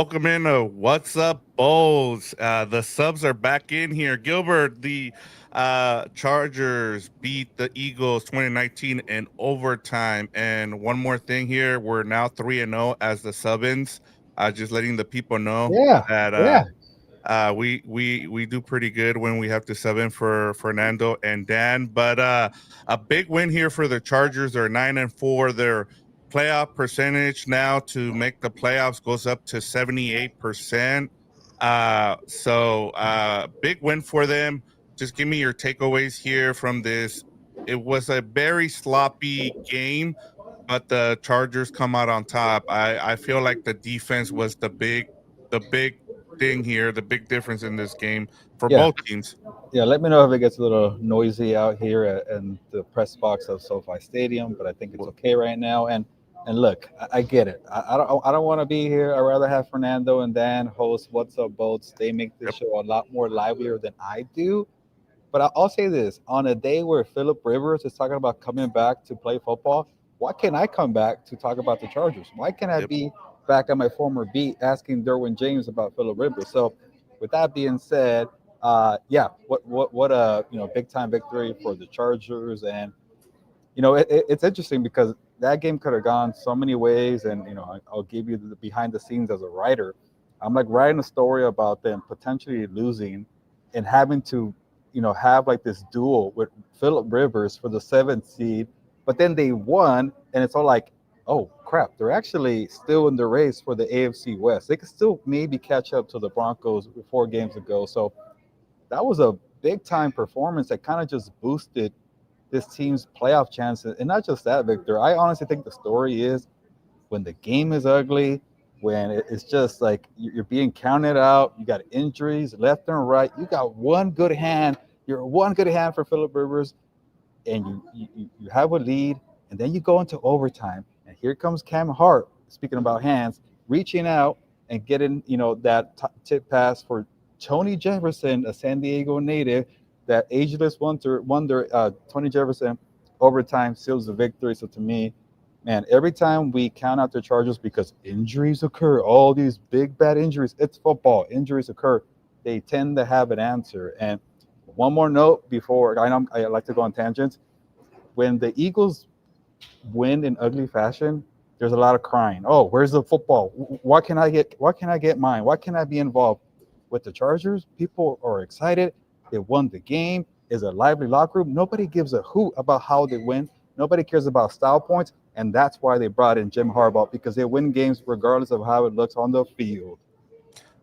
Welcome in to What's Up Bowls. The subs are back in here. Gilbert, the Chargers beat the Eagles 2019 in overtime. And one more thing here, we're now 3-0 as the sub-ins. Just letting the people know Yeah, that yeah, we do pretty good when we have to sub in for Fernando and Dan. But a big win here for the Chargers. They're 9-4. Their playoff percentage now to make the playoffs goes up to 78%. Big win for them. Just give me your takeaways here from this. It was a very sloppy game, but the Chargers come out on top. I feel like the defense was the big thing here, the big difference in this game for yeah, both teams. yeah. Let me know if it gets a little noisy out here in the press box of SoFi Stadium, but I think it's Well, okay right now. And look, I get it. I don't want to be here. I'd rather have Fernando and Dan host What's Up Boats. They make the yep, show a lot more livelier than I do. But I'll say this: on a day where Philip Rivers is talking about coming back to play football, why can't I come back to talk about the Chargers? Why can't I yep. be back at my former beat asking Derwin James about Philip Rivers? So, with that being said, yeah, what a big time victory for the Chargers, and it's interesting because that game could have gone so many ways, and I'll give you the behind the scenes as a writer. I'm like writing a story about them potentially losing and having to, have like this duel with Philip Rivers for the seventh seed, but then they won, and it's all like, oh crap, they're actually still in the race for the AFC West. They could still maybe catch up to the Broncos 4 games ago. So that was a big time performance that kind of just boosted this team's playoff chances. And not just that, Victor. I honestly think the story is when the game is ugly, when it's just like you're being counted out, you got injuries left and right, you got one good hand, you're one good hand for Philip Rivers, and you have a lead, and then you go into overtime, and here comes Cam Hart, speaking about hands, reaching out and getting that tip pass for Tony Jefferson, a San Diego native, that ageless wonder Tony Jefferson, overtime seals the victory. So to me, man, every time we count out the Chargers because injuries occur, all these big bad injuries, it's football, injuries occur, they tend to have an answer. And one more note before I know I like to go on tangents. When the Eagles win in ugly fashion, there's a lot of crying. Oh, where's the football? What can I get? What can I get mine? What can I be involved with the Chargers? People are excited. They won the game. Is a lively locker room. Nobody gives a hoot about how they win. Nobody cares about style points, and that's why they brought in Jim Harbaugh, because they win games regardless of how it looks on the field.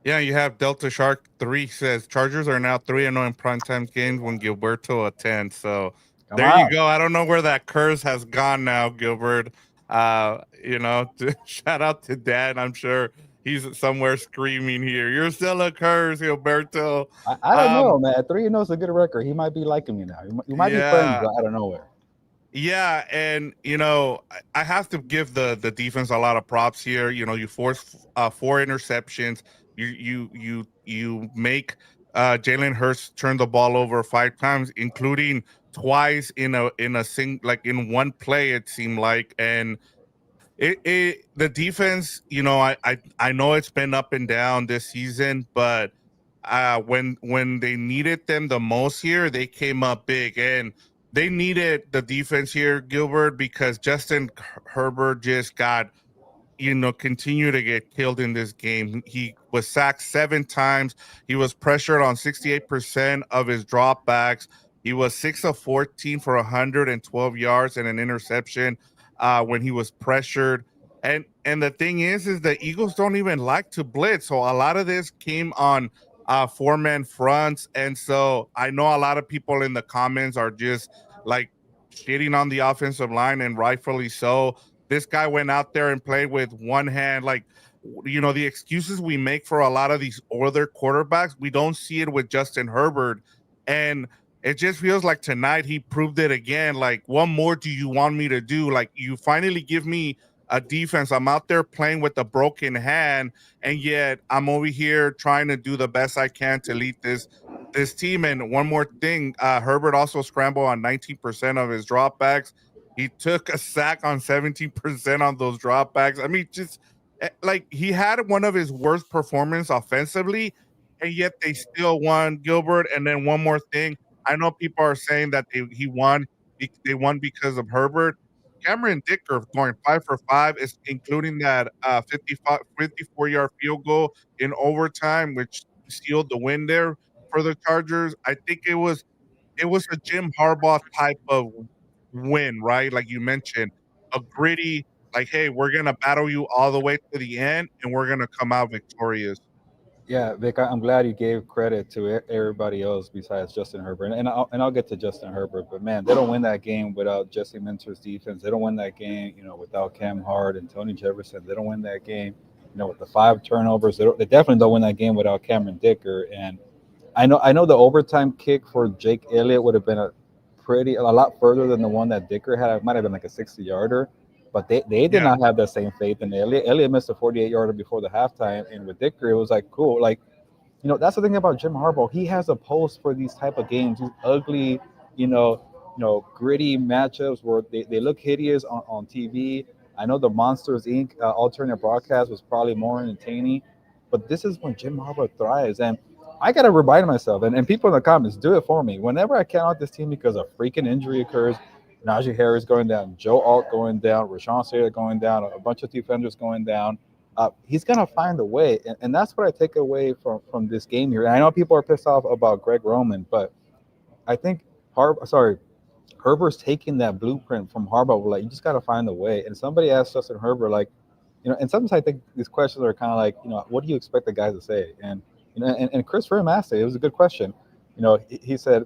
Yeah, you have Delta Shark 3 says Chargers are now 3-0 in primetime games when Gilberto attends. So Come there you on. go. I don't know where that curse has gone now, Gilbert. Shout out to Dad. I'm sure he's somewhere screaming here. You're still a curse, Gilberto. I don't know, Um, man. 3-0 is a good record. He might be liking me now. You might be friends yeah. out of nowhere. Yeah, and I have to give the defense a lot of props here. You force 4 interceptions. You make Jalen Hurts turn the ball over 5 times, including twice in one play. It seemed like, and the defense. I know it's been up and down this season, but when they needed them the most here, they came up big, and they needed the defense here, Gilbert, because Justin Herbert just got continue to get killed in this game. He was sacked 7 times. He was pressured on 68% of his dropbacks. He was 6 of 14 for 112 yards and an interception when he was pressured. And the thing is the Eagles don't even like to blitz. So a lot of this came on 4-man fronts. And so I know a lot of people in the comments are just like shitting on the offensive line, and rightfully so. This guy went out there and played with one hand. Like, the excuses we make for a lot of these other quarterbacks, we don't see it with Justin Herbert. And it just feels like tonight he proved it again. Like, what more do you want me to do? Like, you finally give me a defense. I'm out there playing with a broken hand, and yet I'm over here trying to do the best I can to lead this team. And one more thing, Herbert also scrambled on 19% of his dropbacks. He took a sack on 17% on those dropbacks. I mean, just like he had one of his worst performances offensively, and yet they still won, Gilbert. And then one more thing, I know people are saying that they won because of Herbert. Cameron Dicker going 5 for 5, is including that 54-yard field goal in overtime, which sealed the win there for the Chargers. I think it was a Jim Harbaugh type of win, right? Like you mentioned, a gritty, like, hey, we're gonna battle you all the way to the end, and we're gonna come out victorious. Yeah, Vic, I'm glad you gave credit to everybody else besides Justin Herbert, and I'll get to Justin Herbert. But man, they don't win that game without Jesse Minter's defense. They don't win that game, without Cam Hart and Tony Jefferson. They don't win that game, with the 5 turnovers. They definitely don't win that game without Cameron Dicker. And I know the overtime kick for Jake Elliott would have been a lot further than the one that Dicker had. It might have been like a 60-yarder. But they did Yeah. not have that same faith in Elliott. Elliott missed a 48-yarder before the halftime, and with Dicker, it was like cool. Like, that's the thing about Jim Harbaugh. He has a pulse for these type of games. These ugly, gritty matchups where they look hideous on TV. I know the Monsters Inc. Alternate broadcast was probably more entertaining, but this is when Jim Harbaugh thrives. And I gotta remind myself, and people in the comments, do it for me. Whenever I count out this team because a freaking injury occurs, Najee Harris going down, Joe Alt going down, Rashawn Slater going down, a bunch of defenders going down. He's gonna find a way, and that's what I take away from this game here. And I know people are pissed off about Greg Roman, but I think Herbert's taking that blueprint from Harbaugh. Like, you just gotta find a way. And somebody asked Justin Herbert, like, and sometimes I think these questions are kind of like, what do you expect the guys to say? And and Chris Rim asked it. It was a good question. He said,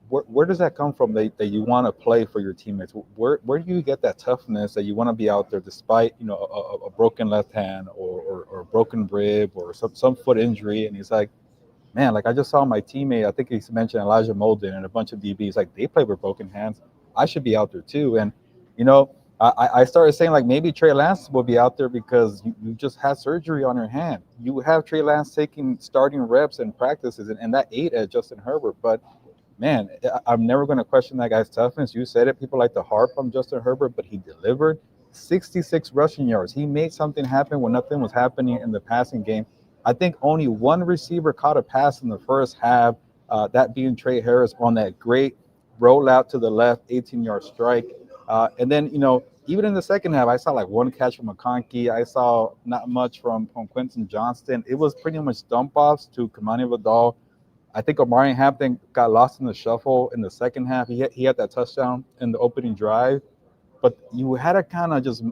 where does that come from that you want to play for your teammates? Where do you get that toughness that you want to be out there despite a broken left hand or a broken rib or some foot injury? And he's like, man, like I just saw my teammate, I think he mentioned Elijah Molden and a bunch of DBs, like they play with broken hands. I should be out there too. And I started saying, like, maybe Trey Lance will be out there because you just had surgery on your hand. You have Trey Lance taking starting reps and practices, and that ate at Justin Herbert. But man, I'm never going to question that guy's toughness. You said it. People like to harp on Justin Herbert, but he delivered 66 rushing yards. He made something happen when nothing was happening in the passing game. I think only one receiver caught a pass in the first half, that being Trey Harris on that great rollout to the left, 18-yard strike. And then, even in the second half, I saw like one catch from McConkey. I saw not much from Quentin Johnston. It was pretty much dump offs to Kamani Vidal. I think Omari Hampton got lost in the shuffle in the second half. He had that touchdown in the opening drive, but you had to kind of just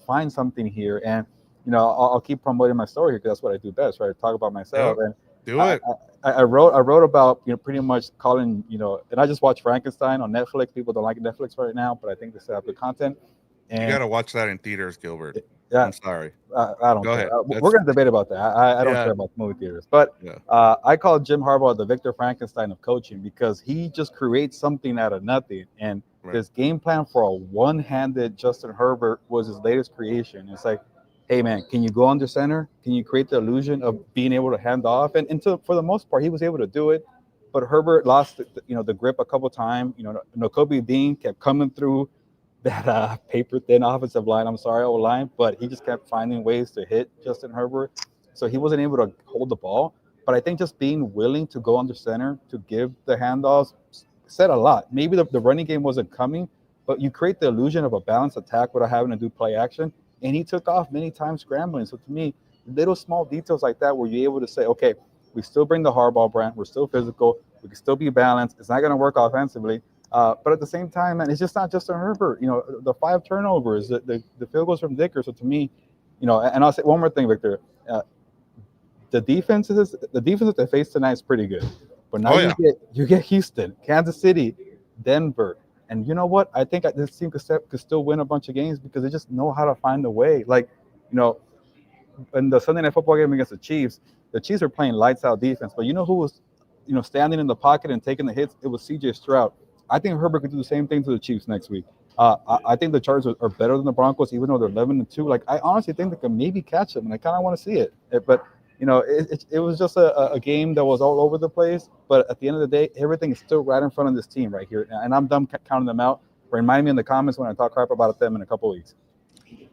find something here. And I'll keep promoting my story here because that's what I do best, right? Talk about myself. Yep. And Do it. I wrote about pretty much calling and I just watched Frankenstein on Netflix. People don't like Netflix right now, but I think they still have good content. And You gotta watch that in theaters, Gilbert. yeah, I'm sorry. I don't Go care. ahead. We're gonna debate about that. I don't care about movie theaters, but Yeah. I call Jim Harbaugh the Victor Frankenstein of coaching because he just creates something out of nothing. And this game plan for a one-handed Justin Herbert was his latest creation. It's like, hey man, can you go under center? Can you create the illusion of being able to hand off? And for the most part, he was able to do it. But Herbert lost the grip a couple times. Nakobe Dean kept coming through that paper thin offensive line. I'm sorry, O-line, but he just kept finding ways to hit Justin Herbert. So he wasn't able to hold the ball. But I think just being willing to go under center to give the handoffs said a lot. Maybe the running game wasn't coming, but you create the illusion of a balanced attack without having to do play action. And he took off many times scrambling. So to me, little small details like that where you're able to say, okay, we still bring the Harbaugh brand. We're still physical. We can still be balanced. It's not going to work offensively. But at the same time, man, it's just not Justin Herbert. The 5 turnovers, the field goals from Dicker. So to me, and I'll say one more thing, Victor. The defense that they face tonight is pretty good. But now you get Houston, Kansas City, Denver. And you know what? I think this team could still win a bunch of games because they just know how to find a way. Like, in the Sunday Night Football game against the Chiefs are playing lights out defense. But you know who was, standing in the pocket and taking the hits? It was C.J. Stroud. I think Herbert could do the same thing to the Chiefs next week. I think the Chargers are better than the Broncos, even though they're 11-2. Like, I honestly think they can maybe catch them, and I kind of want to see it. But it was just a game that was all over the place. But at the end of the day, everything is still right in front of this team right here, and I'm done counting them out. Remind me in the comments when I talk crap about them in a couple of weeks.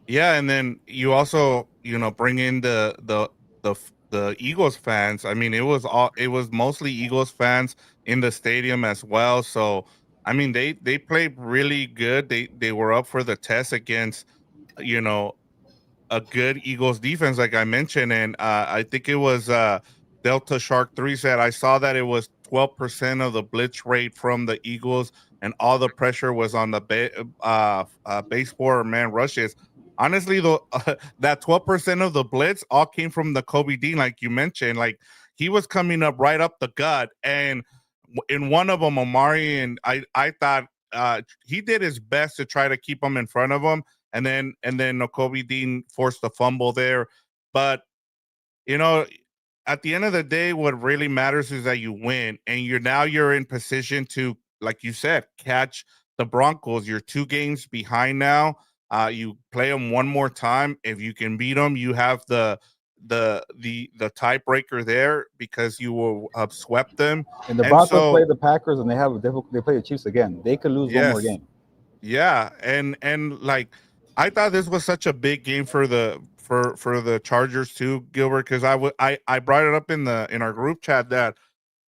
Yeah, and then you also, bring in the Eagles fans. I mean, it was mostly Eagles fans in the stadium as well. So, I mean, they played really good. They were up for the test against, you know, a good Eagles defense, like I mentioned, and I think it was Delta Shark 3 said I saw that it was 12% of the blitz rate from the Eagles, and all the pressure was on the baseball or man rushes. Honestly, though, that 12% of the blitz all came from the Kobe Dean, like you mentioned. Like he was coming up right up the gut, and in one of them, Amari, and I thought he did his best to try to keep him in front of him, and then Kobe Dean forced a fumble there. But you know, at the end of the day, what really matters is that you win, and you're in position to, like you said, catch the Broncos. You're 2 games behind now. You play them one more time. If you can beat them, you have the tiebreaker there because you will have swept them. And the And Broncos play so, the Packers, and they have a difficult. They play the Chiefs again. They could lose one more yes, game. yeah, and like I thought this was such a big game for the Chargers too, Gilbert, because I brought it up in our group chat that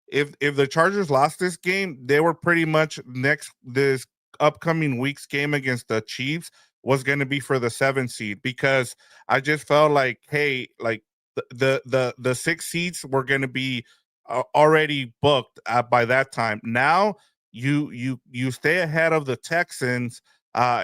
if the Chargers lost this game, they were pretty much next this upcoming week's game against the Chiefs was going to be for the 7 seed, because I just felt like, hey, like the 6 seats were going to be already booked by that time. Now you stay ahead of the Texans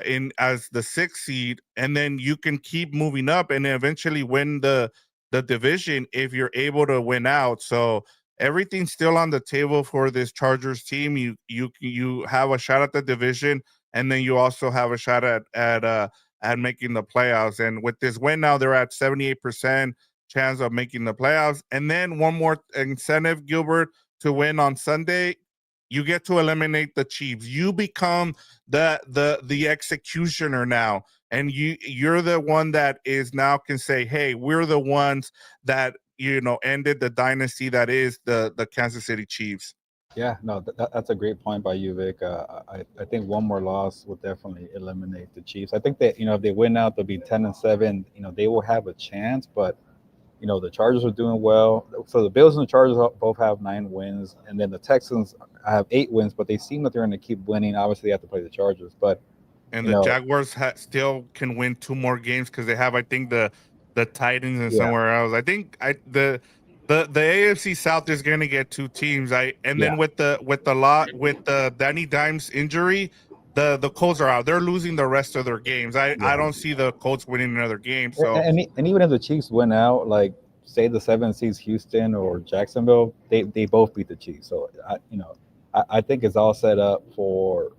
in as the 6 seed, and then you can keep moving up and eventually win the division if you're able to win out. So everything's still on the table for this Chargers team. You have a shot at the division, and then you also have a shot at making the playoffs. And with this win now, they're at 78% chance of making the playoffs. And then one more incentive, Gilbert, to win on Sunday. You get to eliminate the Chiefs. You become the executioner now, and you're the one that is now can say, "Hey, we're the ones that ended the dynasty that is the Kansas City Chiefs." Yeah, no, that's a great point by you, Vic. I think one more loss will definitely eliminate the Chiefs. I think that if they win out, they'll be 10-7. They will have a chance, but the Chargers are doing well. So the Bills and the Chargers both have 9 wins, and then the Texans have 8 wins, but they seem that they're going to keep winning. Obviously, they have to play the Chargers, but And you the know, Jaguars still can win 2 more games because they have, I think, the Titans and yeah, somewhere else. I think the AFC South is going to get 2 teams. And yeah. then with the Danny Dimes injury, the Colts are out. They're losing the rest of their games. I Yeah. don't see the Colts winning another game. So And even if the Chiefs win out, like say the 7 seeds Houston or Jacksonville, they both beat the Chiefs. So I think it's all set up for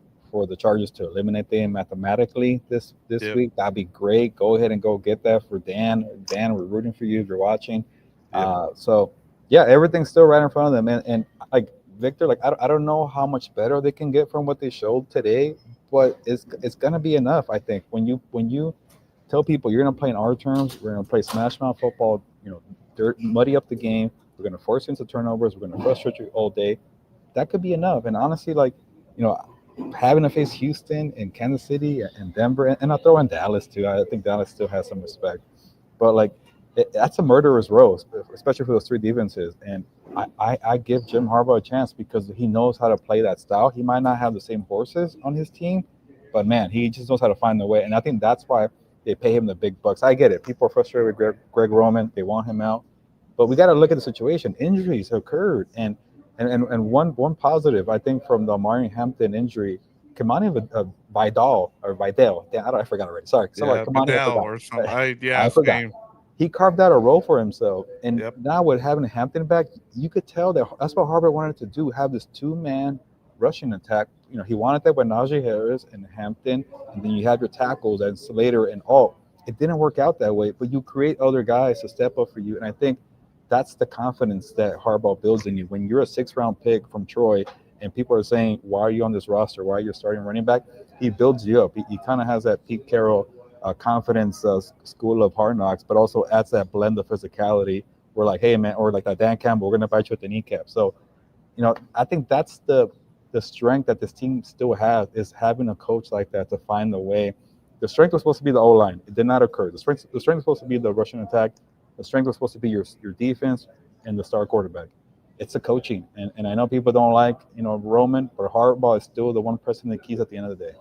the Chargers to eliminate them mathematically this yeah, week. That'd be great. Go ahead and go get that for Dan. Dan, we're rooting for you if you're watching. yeah. So yeah, everything's still right in front of them. And like Victor, like I don't know how much better they can get from what they showed today, but it's gonna be enough. I think when you tell people you're going to play in our terms. We're going to play smash mouth football. Muddy up the game. We're going to force you into turnovers. We're going to frustrate you all day. That could be enough. And honestly, like you know, having to face Houston and Kansas City and Denver, and I'll throw in Dallas too. I think Dallas still has some respect, but like that's a murderer's row, especially for those 3 defenses. And I give Jim Harbaugh a chance because he knows how to play that style. He might not have the same horses on his team, but man, he just knows how to find the way. And I think that's why they pay him the big bucks. I get it. People are frustrated with Greg Roman. They want him out. But we got to look at the situation. Injuries occurred. And one positive, I think, from the Amari Hampton injury, Kamani Vidal, or Vidal, I forgot already. Sorry. Yeah, Kamani, I Fidel forgot. or some. Yeah, I forgot. same. He carved out a role for himself. And Yep. now with having Hampton back, you could tell that's what Harbaugh wanted to do, have this 2-man rushing attack. He wanted that with Najee Harris and Hampton, and then you have your tackles and Slater and Alt. It didn't work out that way, but you create other guys to step up for you. And I think that's the confidence that Harbaugh builds in you. When you're a 6th-round pick from Troy and people are saying, why are you on this roster? Why are you starting running back? He builds you up. He kind of has that Pete Carroll confidence school of hard knocks, but also adds that blend of physicality. We're like, hey, man, or like that Dan Campbell, we're going to bite you at the kneecap. So, I think that's the strength that this team still has is having a coach like that to find the way The strength was supposed to be the O line. It did not occur. The strength was supposed to be the Russian attack. The strength was supposed to be your defense and the star quarterback. It's a coaching, and I know people don't like Roman, but Harbaugh is still the one pressing the keys at the end of the day.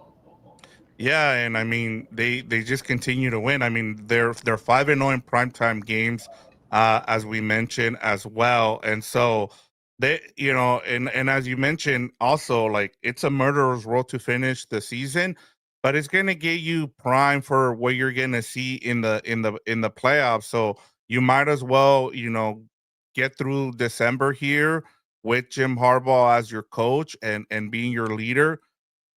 Yeah, and I mean they just continue to win. I mean they're 5-0 in primetime games, as we mentioned as well, and so they and as you mentioned also, like, it's a murderer's row to finish the season, but it's gonna get you prime for what you're gonna see in the playoffs. So you might as well get through December here with Jim Harbaugh as your coach and being your leader,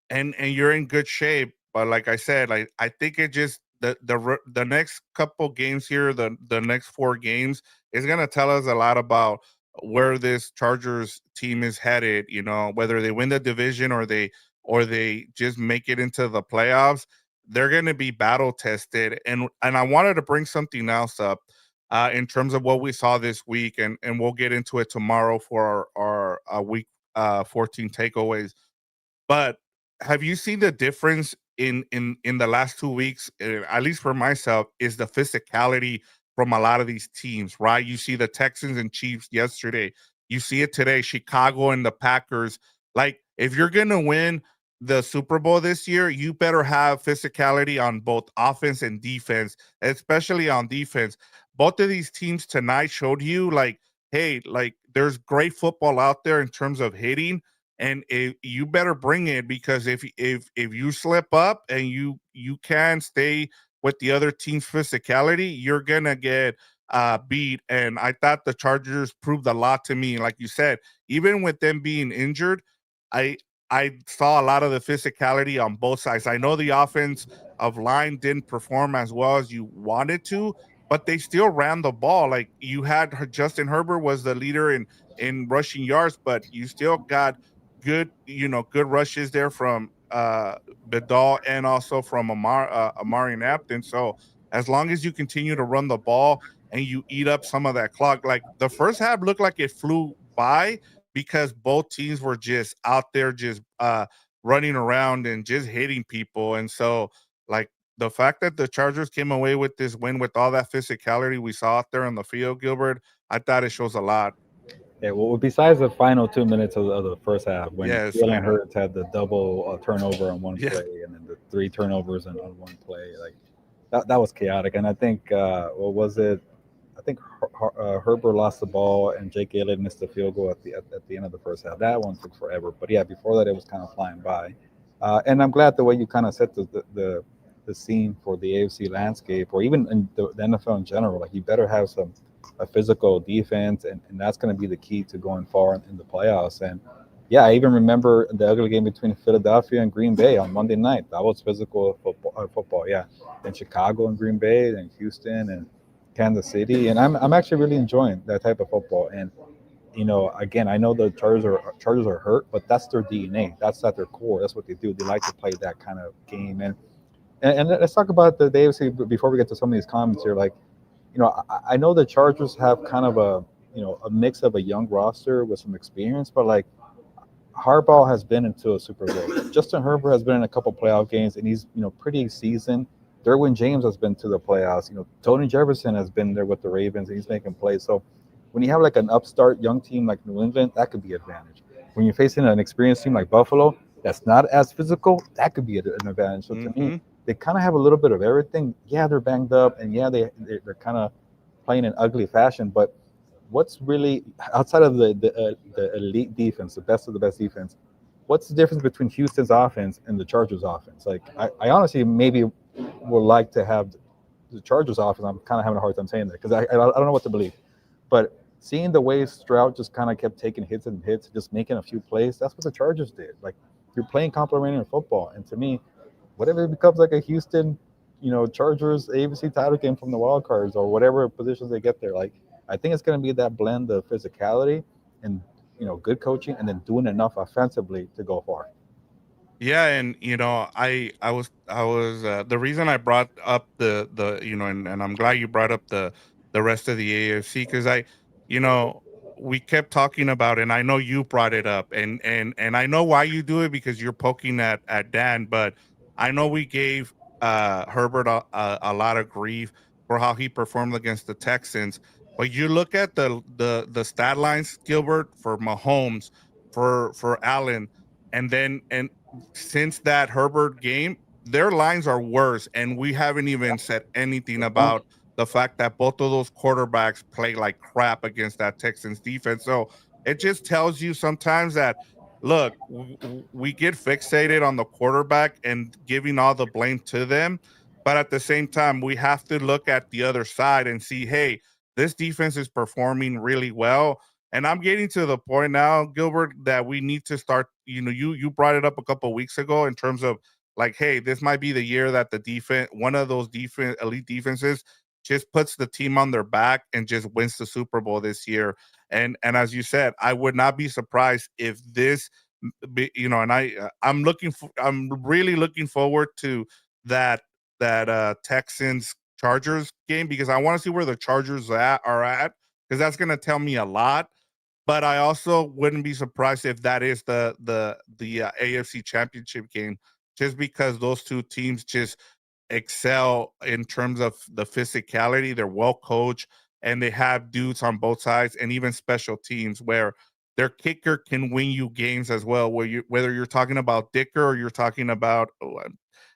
and you're in good shape. But like I said, like, I think it just the next couple games here, the next 4 games is gonna tell us a lot about where this Chargers team is headed. Whether they win the division or they just make it into the playoffs. They're gonna be battle tested. And I wanted to bring something else up. In terms of what we saw this week, and we'll get into it tomorrow for our week 14 takeaways. But have you seen the difference in the last 2 weeks, at least for myself, is the physicality from a lot of these teams, right? You see the Texans and Chiefs yesterday. You see it today, Chicago and the Packers. Like, if you're gonna win the Super Bowl this year, you better have physicality on both offense and defense, especially on defense. Both of these teams tonight showed you, like, hey, like, there's great football out there in terms of hitting, and you better bring it, because if you slip up and you can't stay with the other team's physicality, you're gonna get beat. And I thought the Chargers proved a lot to me. Like you said, even with them being injured, I I saw a lot of the physicality on both sides. I know the offense of line didn't perform as well as you wanted to, but they still ran the ball. Like, you had Justin Herbert was the leader in rushing yards, but you still got good rushes there from Bedall, and also from Amari Napton. So as long as you continue to run the ball and you eat up some of that clock, like, the first half looked like it flew by, because both teams were just out there, just running around and just hitting people. And so, like, the fact that the Chargers came away with this win with all that physicality we saw out there on the field, Gilbert, I thought it shows a lot. Yeah, well, besides the final 2 minutes of the first half, when Yes, I Jalen know. Hurts had the double turnover on one Yeah. play, and then the three turnovers on one play, like that was chaotic. And I think what was it? I think Herbert lost the ball, and Jake Elliott missed the field goal at the end of the first half. That one took forever, but yeah, before that it was kind of flying by. And I'm glad the way you kind of set the scene for the AFC landscape, or even in the NFL in general. Like, you better have a physical defense, and that's going to be the key to going far in the playoffs. And yeah, I even remember the ugly game between Philadelphia and Green Bay on Monday night. That was physical football, yeah. And Chicago and Green Bay, and Houston and Kansas City, and I'm actually really enjoying that type of football. And again, I know the Chargers are hurt, but that's their DNA. That's at their core. That's what they do. They like to play that kind of game. And let's talk about the AFC before we get to some of these comments here. Like, I know the Chargers have kind of a mix of a young roster with some experience, but like, Harbaugh has been into a Super Bowl. Justin Herbert has been in a couple playoff games, and he's pretty seasoned. Derwin James has been to the playoffs. Tony Jefferson has been there with the Ravens, and he's making plays. So when you have like an upstart young team like New England, that could be an advantage. When you're facing an experienced team like Buffalo, that's not as physical, that could be an advantage. So to me, Hmm. they kind of have a little bit of everything. Yeah, they're banged up, and yeah, they're kind of playing in ugly fashion. But what's really outside of the elite defense, the best of the best defense? What's the difference between Houston's offense and the Chargers' offense? Like, I honestly maybe would like to have the Chargers' offense. I'm kind of having a hard time saying that because I don't know what to believe. But seeing the way Stroud just kind of kept taking hits and hits, just making a few plays, that's what the Chargers did. Like, you're playing complementary football, and to me, whatever it becomes like a Houston, Chargers ABC title game from the wild cards or whatever positions they get there. Like, I think it's going to be that blend of physicality and good coaching, and then doing enough offensively to go far. Yeah, and I was the reason I brought up and I'm glad you brought up the rest of the AFC, because you know we kept talking about, and I know you brought it up, and I know why you do it, because you're poking at Dan. But I know we gave Herbert a lot of grief for how he performed against the Texans. But you look at the stat lines, Gilbert, for Mahomes, for Allen, and since that Herbert game, their lines are worse, and we haven't even said anything Good point. about the fact that both of those quarterbacks play like crap against that Texans defense. So it just tells you sometimes that look, we get fixated on the quarterback and giving all the blame to them, but at the same time, we have to look at the other side and see, hey, this defense is performing really well. And I'm getting to the point now, Gilbert, that we need to start. You brought it up a couple of weeks ago in terms of like, hey, this might be the year that the defense, one of those defense elite defenses, just puts the team on their back and just wins the Super Bowl this year. And as you said, I would not be surprised if this, and I'm really looking forward to that Texans Chargers game because I want to see where the Chargers are at because that's going to tell me a lot. But I also wouldn't be surprised if that is the AFC Championship game, just because those two teams just excel in terms of the physicality. They're well coached and they have dudes on both sides and even special teams where their kicker can win you games as well. Whether you're talking about Dicker or you're talking about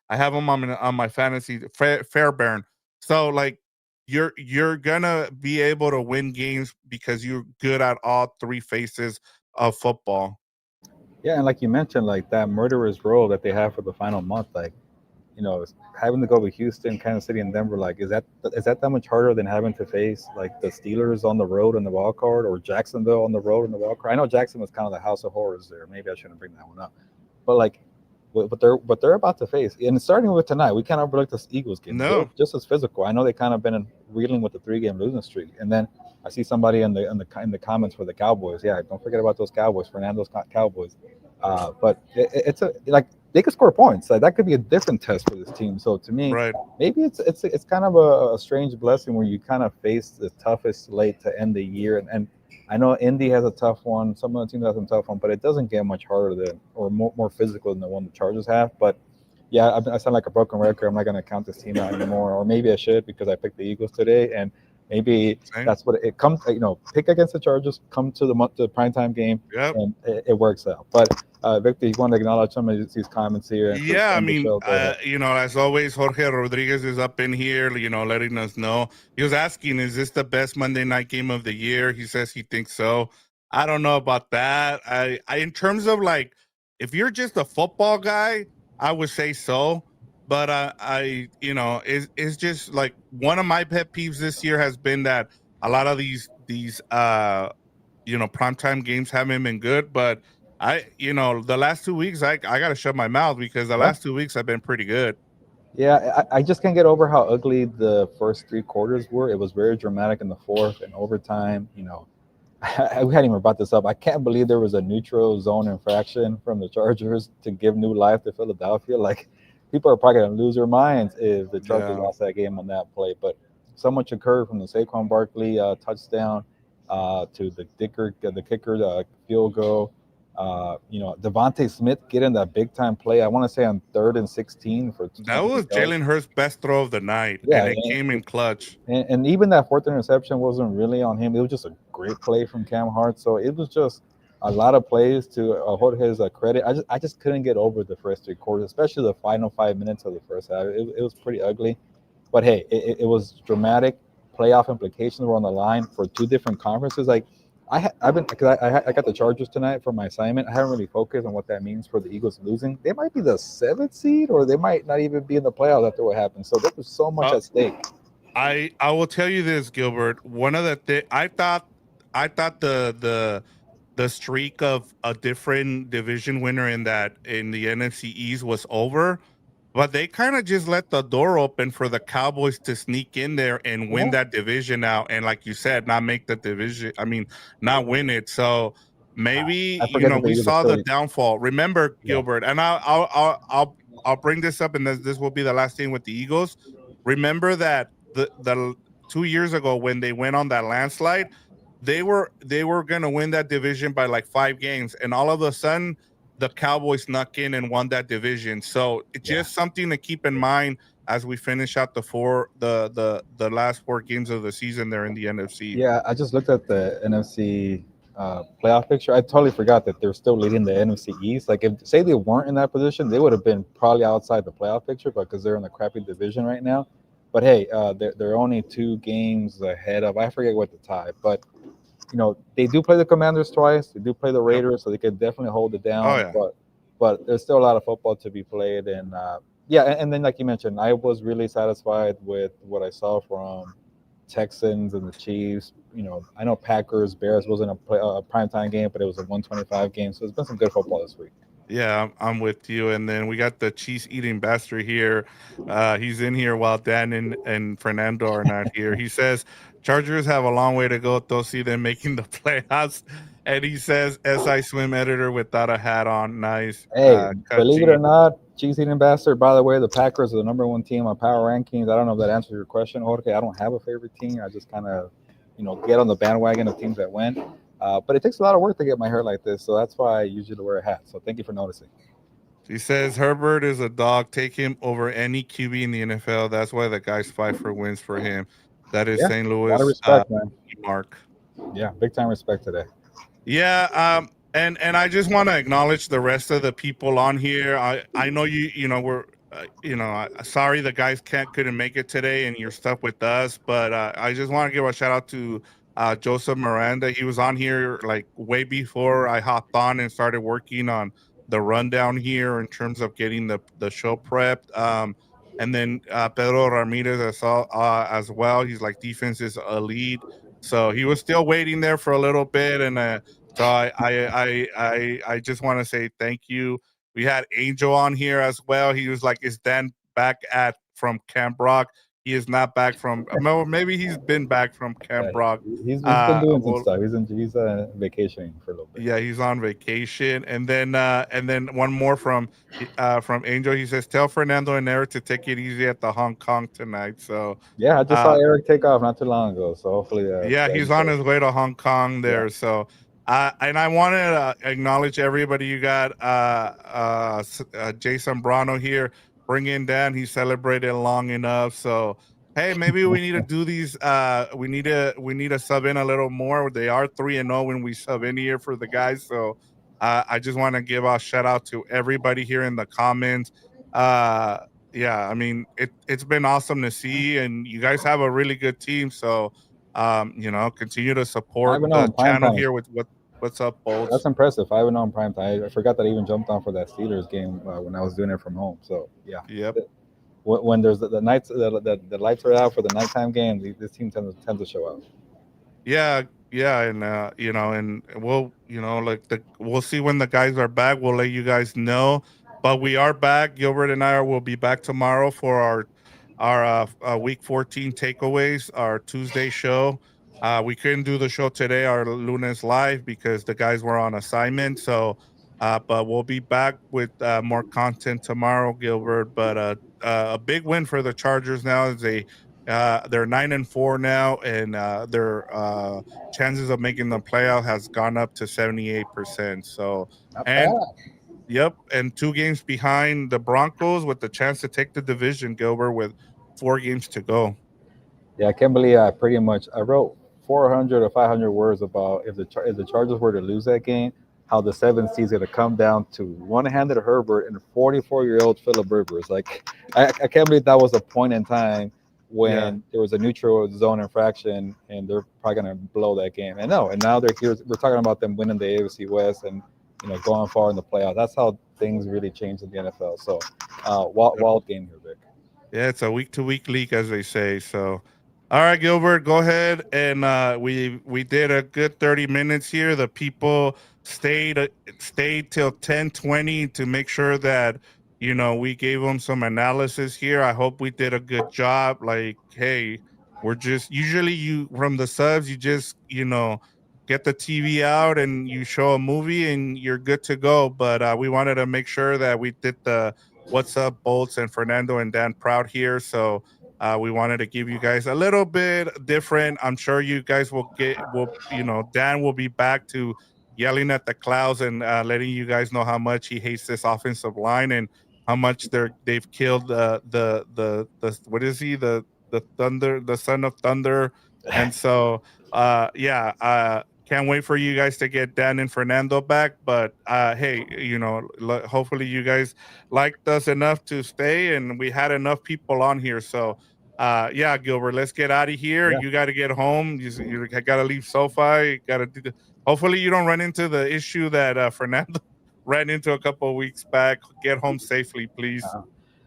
I have him on my fantasy Fairbairn. So like you're gonna be able to win games because you're good at all three faces of football. Yeah, and like you mentioned, like that murderous role that they have for the final month, like having to go with Houston, Kansas City, and Denver, like is that much harder than having to face like the Steelers on the road in the wild card or Jacksonville on the road in the wild card? I know Jackson was kind of the house of horrors there. Maybe I shouldn't bring that one up, but like what they're about to face, and starting with tonight, we can't overlook this Eagles game. They're No, just as physical. I know they kind of been reeling with the 3-game losing streak, and then I see somebody in the comments for the Cowboys. Yeah, don't forget about those Cowboys, Fernando's Cowboys. But it's a like they could score points. Like that could be a different test for this team. So to me, right. maybe it's kind of a strange blessing where you kind of face the toughest slate to end the year, and I know Indy has a tough one. Some of the teams have some tough one, but it doesn't get much harder than or more physical than the one the Chargers have. But yeah, I sound like a broken record. I'm not going to count this team out anymore, or maybe I should because I picked the Eagles today, and maybe Same. that's what it comes. Pick against the Chargers, come to the primetime game, Yep. and it works out. But Victor, you want to acknowledge some of these comments here and to Yeah, I end the mean, show? Go ahead. as always, Jorge Rodriguez is up in here, letting us know. He was asking, is this the best Monday night game of the year? He says he thinks so. I don't know about that. In terms of like, if you're just a football guy, I would say so. But it's just like one of my pet peeves this year has been that a lot of these primetime games haven't been good, but the last 2 weeks, I got to shut my mouth because the Yeah. last 2 weeks have been pretty good. Yeah, I just can't get over how ugly the first 3 quarters were. It was very dramatic in the fourth and overtime. We hadn't even brought this up. I can't believe there was a neutral zone infraction from the Chargers to give new life to Philadelphia. Like, people are probably going to lose their minds if the Chargers Yeah. lost that game on that play. But so much occurred from the Saquon Barkley touchdown to the kicker field goal. Devontae Smith getting that big time play. I want to say on 3rd and 16 for That was 20 yards. Jalen Hurts' best throw of the night, Yeah, and it came in clutch. and even that fourth interception wasn't really on him. It was just a great play from Cam Hart. So it was just a lot of plays to hold his credit. I just couldn't get over the first 3 quarters, especially the final 5 minutes of the first half. It was pretty ugly. But hey, it was dramatic. Playoff implications were on the line for 2 different conferences. Like I've been because I got the Chargers tonight for my assignment. I haven't really focused on what that means for the Eagles losing. They might be the 7th seed, or they might not even be in the playoffs after what happened. So there was so much Uh, at stake. I will tell you this, Gilbert. One of the I thought the streak of a different division winner in the NFC East was over. But they kind of just let the door open for the Cowboys to sneak in there and win Yeah, that division out. And like you said, not make the division. I mean, not win it. So maybe I forget that the we Eagles are saw the still. downfall. Remember, Yeah, Gilbert, and I'll bring this up, and this will be the last thing with the Eagles. Remember that the 2 years ago when they went on that landslide, they were gonna win that division by like 5 games, and all of a sudden the Cowboys snuck in and won that division. So it's yeah. just something to keep in mind as we finish out the last 4 games of the season there in the NFC. Yeah, I just looked at the NFC playoff picture. I totally forgot that they're still leading the NFC East. Like, if say they weren't in that position, they would have been probably outside the playoff picture, because they're in the crappy division right now. But hey, they're only 2 games ahead of. I forget what the tie, but they do play the Commanders twice. They do play the Yep. Raiders, so they could definitely hold it Oh down. yeah. But there's still a lot of football to be played, and yeah, and then like you mentioned, I was really satisfied with what I saw from Texans and the Chiefs. I know Packers Bears wasn't a primetime game, but it was a 125 game, so it's been some good football this week. Yeah, I'm with you. And then we got the cheese eating bastard here. He's in here while Dan and Fernando are not here. He says Chargers have a long way to go to see them making the playoffs. And he says SI swim editor without a hat on. Nice. Hey, Cut believe it or G. not, cheese eating bastard. By the way, the Packers are the #1 team on power rankings. I don't know if that answers your question, Jorge. I don't have a favorite team. I just kind of, get on the bandwagon of teams that win. But it takes a lot of work to get my hair like this, so that's why I usually wear a hat. So thank you for noticing. He says Herbert is a dog. Take him over any QB in the NFL. That's why the guys fight for wins for him. That is Yeah, St. a lot of Louis respect, man. Mark. Yeah, big time respect today. Yeah, and I just want to acknowledge the rest of the people on here. I know we're sorry the guys couldn't make it today, and you're stuck with us. But I just want to give a shout out to Joseph Miranda. He was on here like way before I hopped on and started working on the rundown here in terms of getting the show prepped. And then Pedro Ramirez as well. He's like defense is elite. So he was still waiting there for a little bit, and so I just want to say thank you. We had Angel on here as well. He was like, "Is Dan back at from Camp Rock?" He is not back from. Well, maybe he's been back from Camp Yeah, Rock. he's been doing some Well, stuff. He's vacationing for a little bit. yeah, he's on vacation, and then one more from Angel. He says, "Tell Fernando and Eric to take it easy at the Hong Kong tonight." So, Yeah, I just saw uh, Eric take off not too long ago, so hopefully, yeah, he's he's on safe. his way to Hong Kong Yeah, there. So, and I want to acknowledge everybody. You got Jason Brano here. Bring in Dan. He celebrated long enough. So, hey, maybe we need to do these. We need to sub in a little more. They are 3-0 when we sub in here for the guys. So, I just want to give a shout out to everybody here in the comments. Uh, yeah, I mean it's been awesome to see, and you guys have a really good team. So continue to support 5-0 the in prime channel time. here with what's up, That's Bolts. impressive. 5-0 in prime time. I forgot that I even jumped on for that Steelers game when I was doing it from home. So yeah, Yep. when there's the nights the lights are out for the nighttime game, this team tends to show up. Yeah, yeah, and and we'll we'll see when the guys are back. We'll let you guys know. But we are back. Gilbert and I will be back tomorrow for our week 14 takeaways, our Tuesday show. We couldn't do the show today, our Lunes live, because the guys were on assignment. So, but we'll be back with more content tomorrow, Gilbert. But a big win for the Chargers now is they're 9-4 now, and their chances of making the playoff has gone up to 78%. So, Not bad. and yep, and 2 games behind the Broncos with the chance to take the division, Gilbert, with 4 games to go. Yeah, I can't believe I wrote 400 or 500 words about if the Chargers were to lose that game, how the 7th seed is going to come down to one-handed Herbert and 44-year-old Philip Rivers. Like, I can't believe that was a point in time Yeah. when there was a neutral zone infraction and they're probably going to blow that game. And no, and now they're here. We're talking about them winning the AFC West and going far in the playoffs. That's how things really change in the NFL. So, wild game here, Vic. Yeah, it's a week-to-week league, as they say. So, all right, Gilbert, go ahead. And we did a good 30 minutes here. The people stayed till 10:20 to make sure that we gave them some analysis here. I hope we did a good job. Like, hey, we're just usually you from the subs, you just get the TV out and you show a movie and you're good to go. But we wanted to make sure that we did the what's up, Bolts and Fernando and Dan Proud here. So we wanted to give you guys a little bit different. I'm sure you guys Dan will be back to yelling at the clouds and letting you guys know how much he hates this offensive line. And how much they've killed the what is he, the Thunder, the son of Thunder. And so yeah, can't wait for you guys to get Dan and Fernando back. But hey, hopefully you guys liked us enough to stay, and we had enough people on here. So yeah, Gilbert, let's get out of here. Yeah. You got to get home. You got to leave SoFi. You got to do hopefully you don't run into the issue that Fernando ran into a couple of weeks back. Get home safely, please.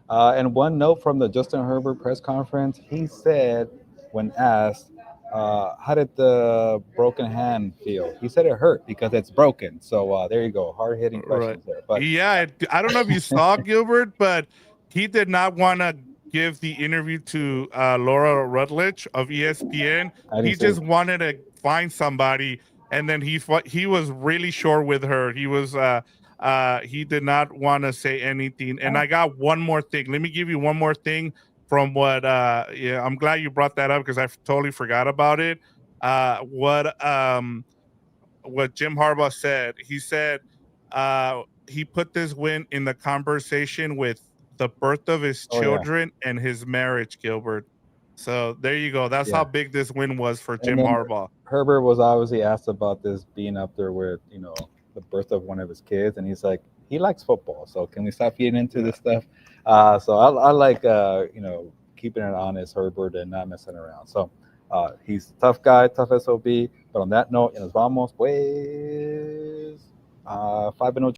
And one note from the Justin Herbert press conference, he said, when asked, how did the broken hand feel? He said it hurt because it's broken. So there you go, hard hitting Right. questions there. But Yeah, I don't know if you saw Gilbert, but he did not want to give the interview to Laura Rutledge of ESPN. I He didn't see. just wanted to find somebody, and then he was really short with her. He did not want to say anything. And I got one more thing. Let me give you one more thing from what yeah, I'm glad you brought that up because I totally forgot about it. What Jim Harbaugh said. He said he put this win in the conversation with the birth of his Oh yeah, children and his marriage, Gilbert. So there you go. That's yeah. how big this win was for And Jim then Harbaugh. Herbert was obviously asked about this being up there with the birth of one of his kids, and he's like, he likes football, so can we stop getting into this stuff? So I like keeping it honest, Herbert, and not messing around. So he's a tough guy, tough SOB. But on that note, nos vamos pues 5-0